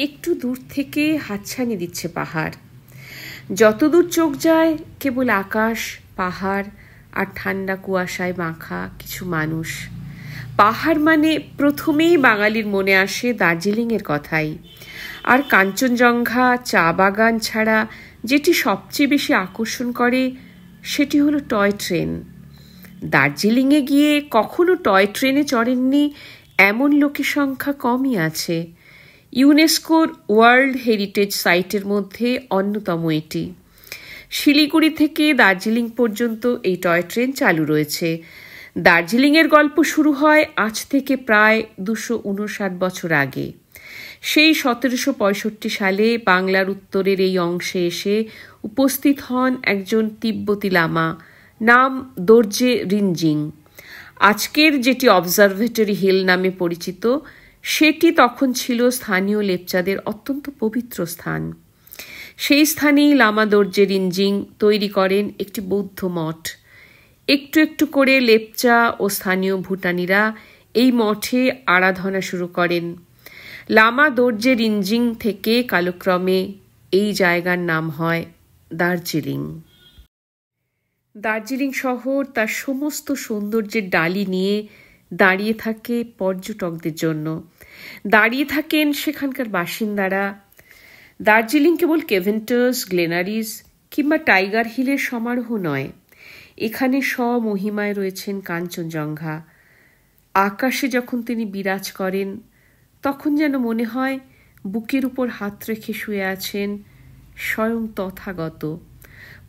একটু দূর থেকে হাতছানি দিচ্ছে পাহাড়। যতদূর চোখ যায় কেবল আকাশ, পাহাড় আর ঠান্ডা কুয়াশায় মাখা কিছু মানুষ। পাহাড় মানে প্রথমেই বাঙালির মনে আসে দার্জিলিংয়ের কথাই। আর কাঞ্চনজঙ্ঘা, চা বাগান ছাড়া যেটি সবচেয়ে বেশি আকর্ষণ করে সেটি হলো টয় ট্রেন। দার্জিলিংয়ে গিয়ে কখনো টয় ট্রেনে চড়েননি এমন লোকের সংখ্যা কমই আছে। ইউনেস্কোর ওয়ার্ল্ড হেরিটেজ সাইটের মধ্যে অন্যতম এটি। শিলিগুড়ি থেকে দার্জিলিং পর্যন্ত এই টয় ট্রেন চালু রয়েছে। দার্জিলিংয়ের গল্প শুরু হয় আজ থেকে প্রায় 259 বছর আগে। সেই 1765 সালে বাংলার উত্তরের এই অংশে এসে উপস্থিত হন একজন তিব্বতী লামা, নাম দোরজে রিনজিং। আজকের যেটি অবজারভেটরি হিল নামে পরিচিত, সেটি তখন ছিল স্থানীয় লেপচাদের অত্যন্ত পবিত্র স্থান। সেই স্থানেই লামা দোরজে রিনজিং তৈরি করেন একটি বৌদ্ধ মঠ। একটু একটু করে লেপচা ও স্থানীয় ভুটানিরা এই মঠে আরাধনা শুরু করেন। লামা দোরজে রিনজিং থেকে কালক্রমে এই জায়গার নাম হয় দার্জিলিং। দার্জিলিং শহর তার সমস্ত সৌন্দর্যের ডালি নিয়ে দাঁড়িয়ে থাকে পর্যটকদের জন্য। দাঁড়িয়ে থাকেন সেখানকার বাসিন্দারা। দার্জিলিং কেবল কেভেন্টার্স, গ্লেনারিস কিংবা টাইগার হিলের সমারোহ নয়, এখানে স্বমহিমায় রয়েছেন কাঞ্চনজঙ্ঘা। আকাশে যখন তিনি বিরাজ করেন তখন যেন মনে হয় বুকের উপর হাত রেখে শুয়ে আছেন স্বয়ং তথাগত।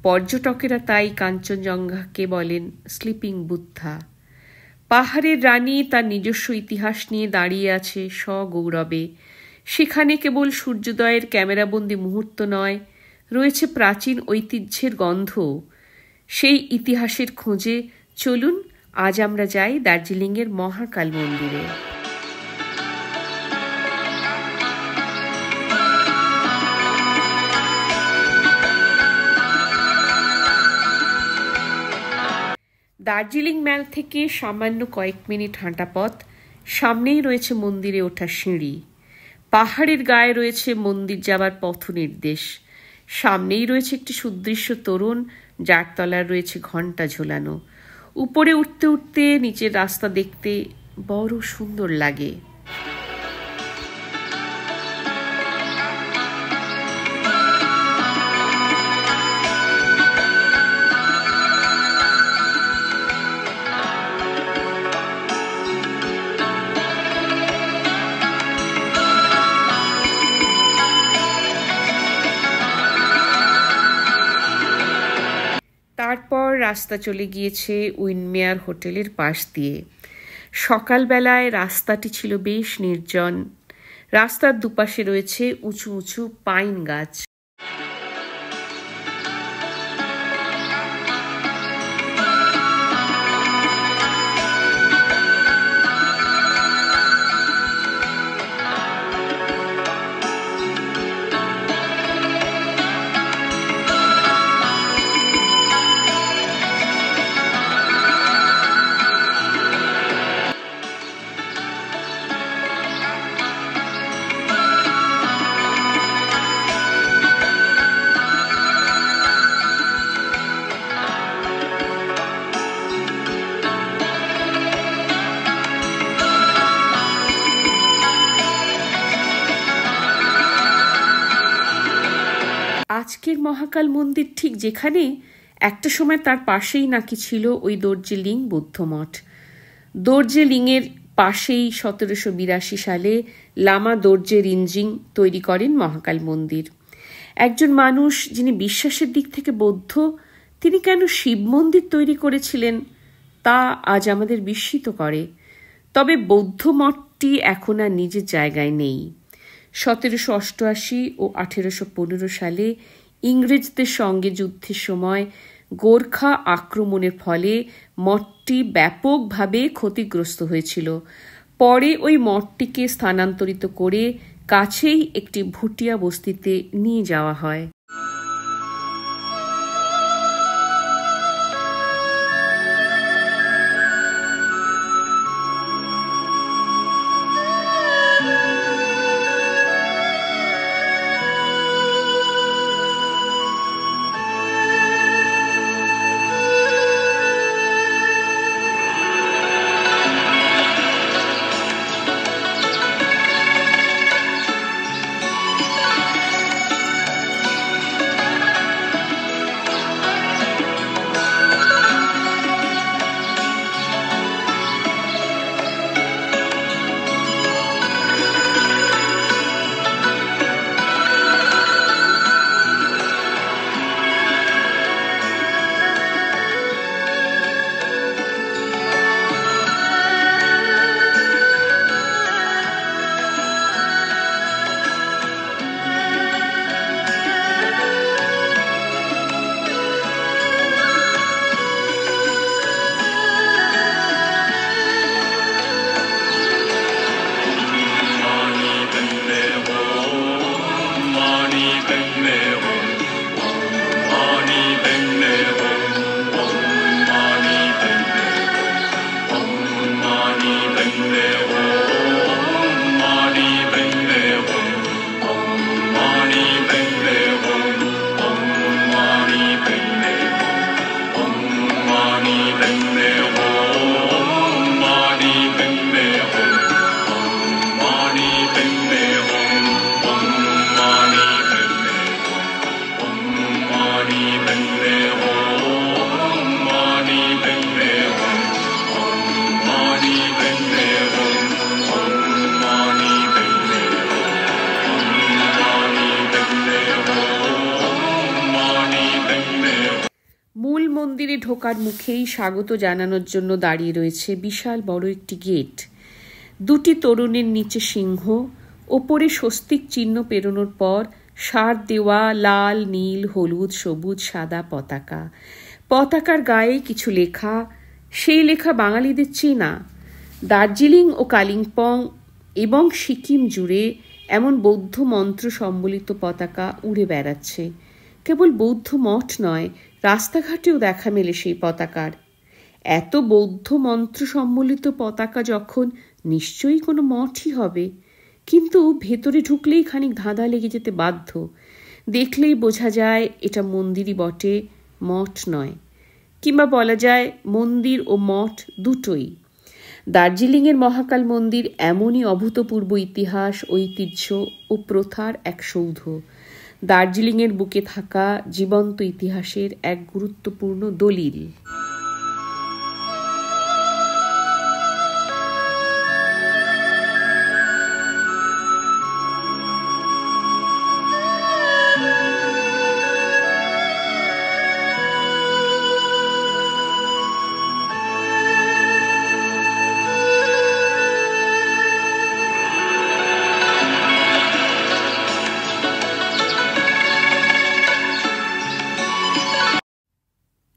পর্যটকেরা তাই কাঞ্চনজঙ্ঘাকে বলেন স্লিপিং বুদ্ধা। পাহাড়ের রানী তার নিজস্ব ইতিহাস নিয়ে দাঁড়িয়ে আছে সগৌরবে। সেখানে কেবল সূর্যোদয়ের ক্যামেরাবন্দি মুহূর্ত নয়, রয়েছে প্রাচীন ঐতিহ্যের গন্ধ। সেই ইতিহাসের খোঁজে চলুন আজ আমরা যাই দার্জিলিংয়ের মহাকাল মন্দিরে। দার্জিলিং ম্যাল থেকে সামান্য কয়েক মিনিট হাঁটা পথ। সামনেই রয়েছে মন্দিরে ওঠার সিঁড়ি। পাহাড়ের গায়ে রয়েছে মন্দির যাবার পথ নির্দেশ। সামনেই রয়েছে একটি সুদৃশ্য তোরণ, যার তলায় রয়েছে ঘণ্টা ঝোলানো। উপরে উঠতে উঠতে নিচের রাস্তা দেখতে বড় সুন্দর লাগে। তারপর রাস্তা চলে গিয়েছে উইন্ডমেয়ার হোটেলের পাশ দিয়ে। সকালবেলায় রাস্তাটি ছিল বেশ নির্জন। রাস্তার দুপাশে রয়েছে উঁচু উঁচু পাইন গাছ। আজকের মহাকাল মন্দির ঠিক যেখানে, একটা সময় তার পাশেই নাকি ছিল ওই দোরজেলিং বৌদ্ধ মঠ। দোরজেলিংয়ের পাশেই 1782 সালে লামা দোরজে রিনজিং তৈরি করেন মহাকাল মন্দির। একজন মানুষ যিনি বিশ্বাসের দিক থেকে বৌদ্ধ, তিনি কেন শিব মন্দির তৈরি করেছিলেন তা আজ আমাদের বিস্মিত করে। তবে বৌদ্ধ মঠটি এখন আর নিজের জায়গায় নেই। 1788 ও 1815 সালে ইংরেজদের সঙ্গে যুদ্ধের সময় গোর্খা আক্রমণের ফলে মঠটি ব্যাপকভাবে ক্ষতিগ্রস্ত হয়েছিল। পরে ওই মঠটিকে স্থানান্তরিত করে কাছেই একটি ভুটিয়া বস্তিতে নিয়ে যাওয়া হয়। মন্দিরে ঢোকার মুখেই স্বাগত জানানোর জন্য দাঁড়িয়ে রয়েছে বিশাল বড় একটি গেট। দুটি তোরণের নিচে সিংহ, ওপরে স্বস্তিক চিহ্ন পেরোনোর পর সার দেওয়া লাল, নীল, হলুদ, সবুজ, সাদা পতাকা। পতাকার গায়ে কিছু লেখা, সেই লেখা বাঙালিদের চেনা। দার্জিলিং ও কালিম্পং এবং সিকিম জুড়ে এমন বৌদ্ধ মন্ত্র সম্বলিত পতাকা উড়ে বেড়াচ্ছে। কেবল বৌদ্ধ মঠ নয়, রাস্তাঘাটেও দেখা মেলে সেই পতাকার। এত বৌদ্ধ মন্ত্র সম্বলিত পতাকা যখন, নিশ্চয়ই কোনো মঠই হবে। কিন্তু ভেতরে ঢুকলেই খানিক ধাঁধা লেগে যেতে বাধ্য। দেখলেই বোঝা যায় এটা মন্দিরই বটে, মঠ নয়। কিংবা বলা যায় মন্দির ও মঠ দুটোই। দার্জিলিংয়ের মহাকাল মন্দির এমনই অভূতপূর্ব ইতিহাস, ঐতিহ্য ও প্রথার এক সৌধ। দার্জিলিংয়ের বুকে থাকা জীবন্ত ইতিহাসের এক গুরুত্বপূর্ণ দলিল।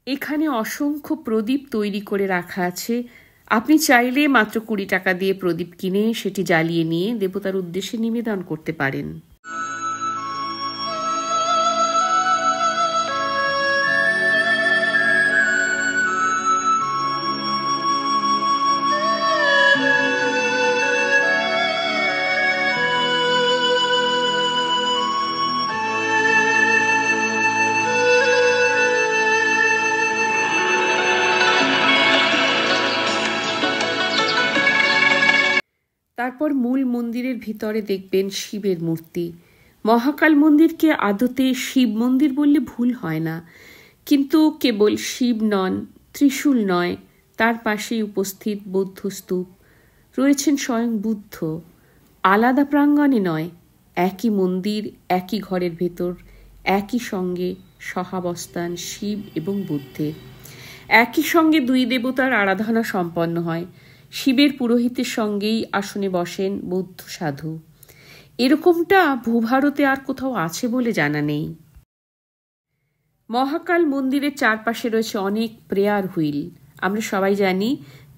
এখানে অসংখ্য প্রদীপ তৈরি করে রাখা আছে। আপনি চাইলে মাত্র 20 টাকা দিয়ে প্রদীপ কিনে সেটি জ্বালিয়ে নিয়ে দেবতার উদ্দেশ্যে নিবেদন করতে পারেন। তারপর মূল মন্দিরের ভিতরে দেখবেন শিবের মূর্তি। মহাকাল মন্দিরকে আদতে শিব মন্দির বললে ভুল হয় না, কিন্তু কেবল শিব নন, ত্রিশূল নয়, তার পাশেই উপস্থিত বৌদ্ধ স্তূপ। রয়েছেন স্বয়ং বুদ্ধ। আলাদা প্রাঙ্গণে নয়, একই মন্দির, একই ঘরের ভেতর, একই সঙ্গে সহাবস্থান শিব এবং বুদ্ধের। একই সঙ্গে দুই দেবতার আরাধনা সম্পন্ন হয়। শিবের পুরোহিতের সঙ্গেই আসনে বসেন বৌদ্ধ সাধু। এরকমটা ভূভারতে আর কোথাও আছে বলে জানা নেই। মহাকাল মন্দিরের চারপাশে রয়েছে অনেক প্রেয়ার হুইল। আমরা সবাই জানি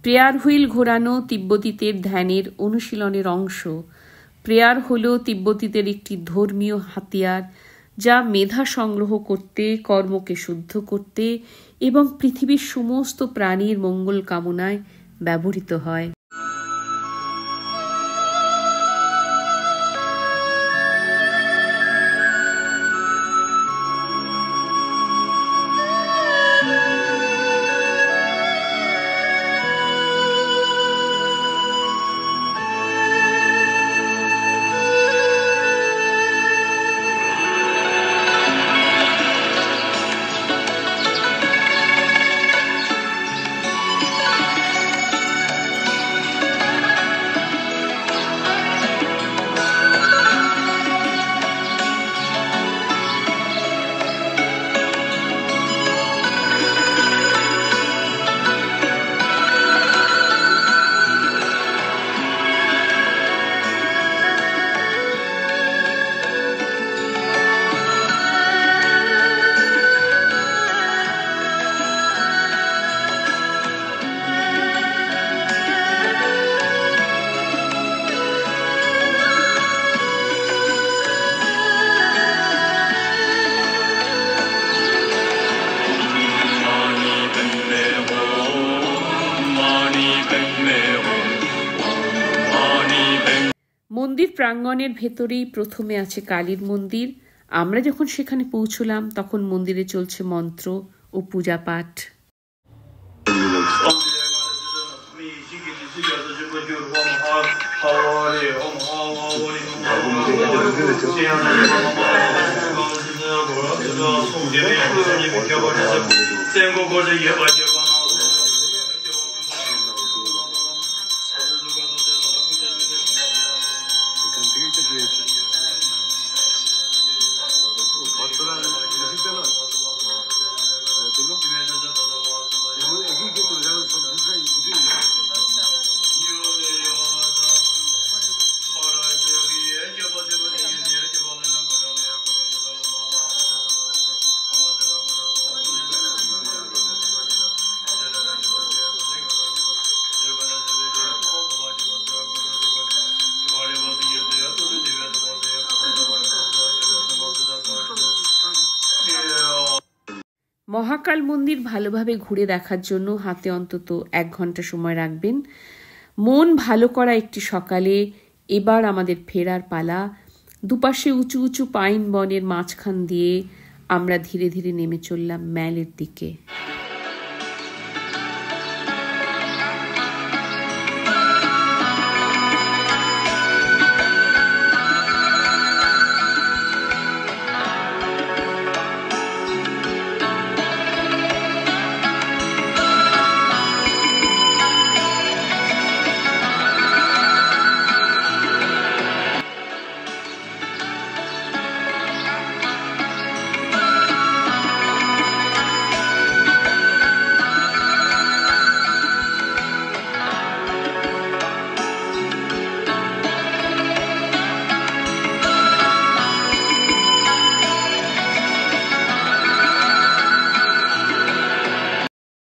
প্রেয়ার হুইল ঘোরানো তিব্বতীদের ধ্যানের অনুশীলনের অংশ। প্রেয়ার হল তিব্বতীদের একটি ধর্মীয় হাতিয়ার, যা মেধা সংগ্রহ করতে, কর্মকে শুদ্ধ করতে এবং পৃথিবীর সমস্ত প্রাণীর মঙ্গল কামনায় ব্যবহৃত হয়। মন্দির প্রাঙ্গণের ভেতরেই প্রথমে আছে কালীর মন্দির। আমরা যখন সেখানে পৌঁছলাম তখন মন্দিরে চলছে মন্ত্র ও পূজা পাঠ। Musik মহাকাল মন্দির ভালোভাবে ঘুরে দেখার জন্য হাতে অন্তত 1 ঘন্টা সময় রাখবেন। মন ভালো করা একটি সকালে এবার আমাদের ফেরার পালা। দুপাশে উঁচু উঁচু পাইন বনের মাঝখান দিয়ে আমরা ধীরে ধীরে নেমে চললাম ম্যালের দিকে।